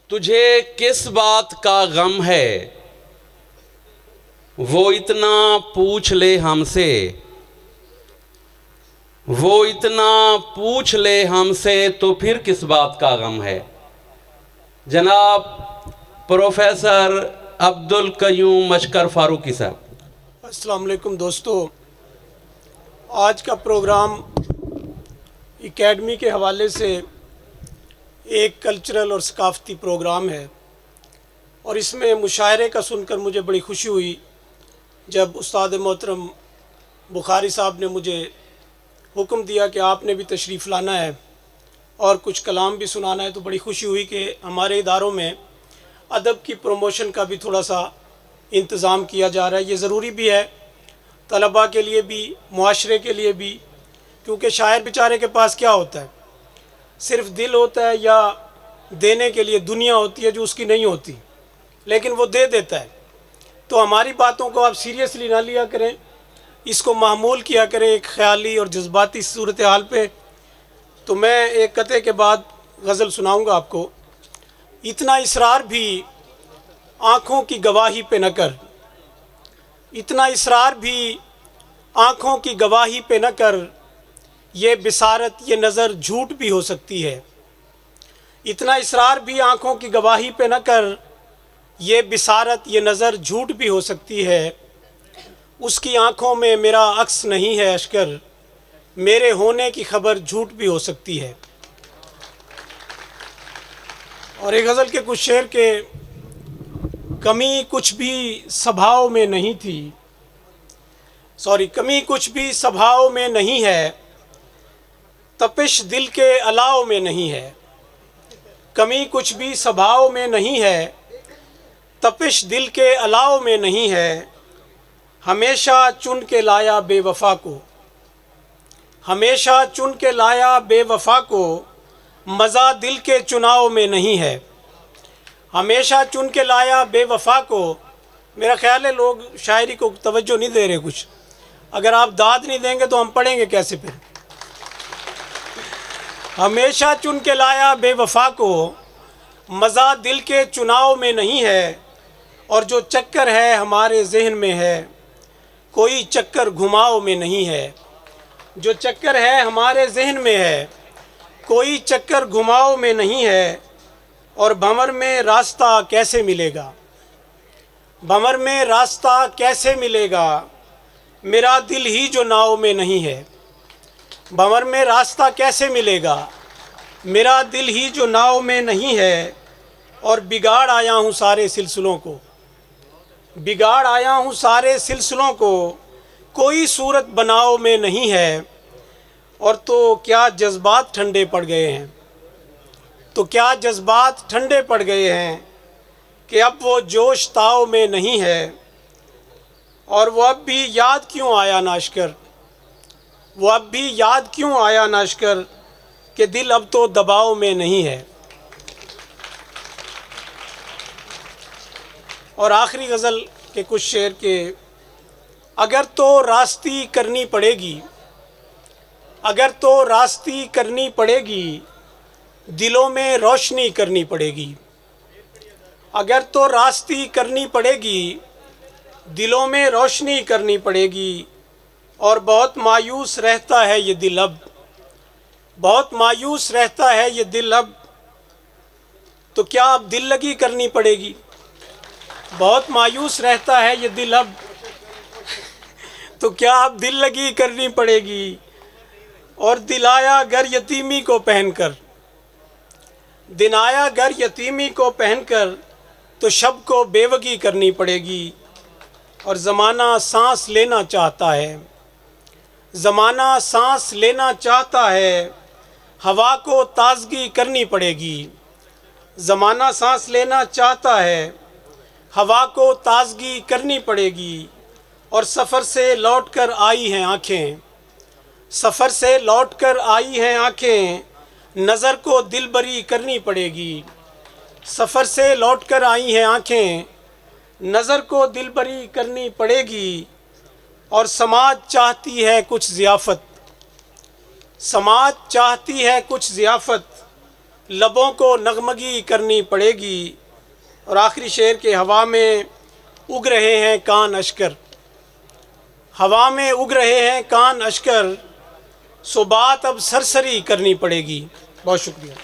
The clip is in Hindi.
तुझे किस बात का गम है, वो इतना पूछ ले हमसे, वो इतना पूछ ले हमसे, तो फिर किस बात का गम है। जनाब प्रोफेसर अब्दुल कयूम मशकर फारूकी साहब। अस्सलाम वालेकुम दोस्तों, आज का प्रोग्राम एकेडमी के हवाले से एक कल्चरल और सकाफ़ती प्रोग्राम है और इसमें मुशायरे का सुनकर मुझे बड़ी खुशी हुई जब उस्ताद मोहतरम बुखारी साहब ने मुझे हुक्म दिया कि आपने भी तशरीफ़ लाना है और कुछ कलाम भी सुनाना है। तो बड़ी खुशी हुई कि हमारे इदारों में अदब की प्रमोशन का भी थोड़ा सा इंतज़ाम किया जा रहा है। ये ज़रूरी भी है, तलबा के लिए भी, मुआशरे के लिए भी, क्योंकि शायर बेचारे के पास क्या होता है, सिर्फ दिल होता है या देने के लिए दुनिया होती है जो उसकी नहीं होती, लेकिन वो दे देता है। तो हमारी बातों को आप सीरियसली ना लिया करें, इसको मामूल किया करें एक ख्याली और जज्बाती सूरत हाल पे। तो मैं एक कते के बाद गज़ल सुनाऊंगा आपको। इतना इसरार भी आँखों की गवाही पे न कर, इतना इसरार भी आँखों की गवाही पे न कर, ये बिसारत ये नज़र झूठ भी हो सकती है। इतना इसरार भी आँखों की गवाही पे न कर, ये बिसारत ये नज़र झूठ भी हो सकती है। उसकी आँखों में मेरा अक्स नहीं है अश्कर, मेरे होने की खबर झूठ भी हो सकती है। और एक गज़ल के कुछ शेर के, कमी कुछ भी स्वभाव में नहीं थी, कमी कुछ भी स्वभाव में नहीं है, तपिश दिल के अलाव में नहीं है। कमी कुछ भी स्वभाव में नहीं है, तपिश दिल के अलाव में नहीं है। हमेशा चुन के लाया बेवफा को, हमेशा चुन के लाया बेवफा को, मज़ा दिल के चुनाव में नहीं है। हमेशा चुन के लाया बेवफा को। मेरा ख्याल है लोग शायरी को तवज्जो नहीं दे रहे कुछ। अगर आप दाद नहीं देंगे तो हम पढ़ेंगे कैसे फिर। हमेशा चुन के लाया बेवफा को, मज़ा दिल के चुनाव में नहीं है। और जो चक्कर है हमारे जहन में है, कोई चक्कर घुमाव में नहीं है। जो चक्कर है हमारे जहन में है, कोई चक्कर घुमाव में नहीं है। और भंवर में रास्ता कैसे मिलेगा, भंवर में रास्ता कैसे मिलेगा, मेरा दिल ही जो नाव में नहीं है। भंवर में रास्ता कैसे मिलेगा, मेरा दिल ही जो नाव में नहीं है। और बिगाड़ आया हूँ सारे सिलसिलों को, बिगाड़ आया हूँ सारे सिलसिलों को, कोई सूरत बनाव में नहीं है। और तो क्या जज्बात ठंडे पड़ गए हैं, तो क्या जज्बात ठंडे पड़ गए हैं कि अब वो जोश ताव में नहीं है। और वो अब भी याद क्यों आया नाशकर, वो अब भी याद क्यों आया नाशकर, कि दिल अब तो दबाव में नहीं है। और आखिरी गज़ल के कुछ शेर के, अगर तो रास्ती करनी पड़ेगी, अगर तो रास्ती करनी पड़ेगी, दिलों में रोशनी करनी पड़ेगी। अगर तो रास्ती करनी पड़ेगी, दिलों में रोशनी करनी पड़ेगी। और बहुत मायूस रहता है ये दिल अब, बहुत मायूस रहता है ये दिल अब, तो क्या अब दिल लगी करनी पड़ेगी। बहुत मायूस रहता है ये दिल अब, तो क्या अब दिल लगी करनी पड़ेगी। और दिलाया घर यतीमी को पहनकर, दिन आया घर यतीमी को पहनकर, तो शब को बेवगी करनी पड़ेगी। और ज़माना सांस लेना चाहता है, ज़माना सांस लेना चाहता है, हवा को ताज़गी करनी पड़ेगी। ज़माना सांस लेना चाहता है, हवा को ताज़गी करनी पड़ेगी। और सफ़र से लौट कर आई हैं आँखें, सफ़र से लौट कर आई हैं आँखें, नज़र को दिलबरी करनी पड़ेगी। सफ़र से लौट कर आई हैं आँखें, नज़र को दिलबरी करनी पड़ेगी। और समाज चाहती है कुछ ज़ियाफ़त, समाज चाहती है कुछ ज़ियाफ़त, लबों को नगमगी करनी पड़ेगी। और आखिरी शेर के हवा में उग रहे हैं कान अश्कर, हवा में उग रहे हैं कान अश्कर, सो बात अब सरसरी करनी पड़ेगी। बहुत शुक्रिया।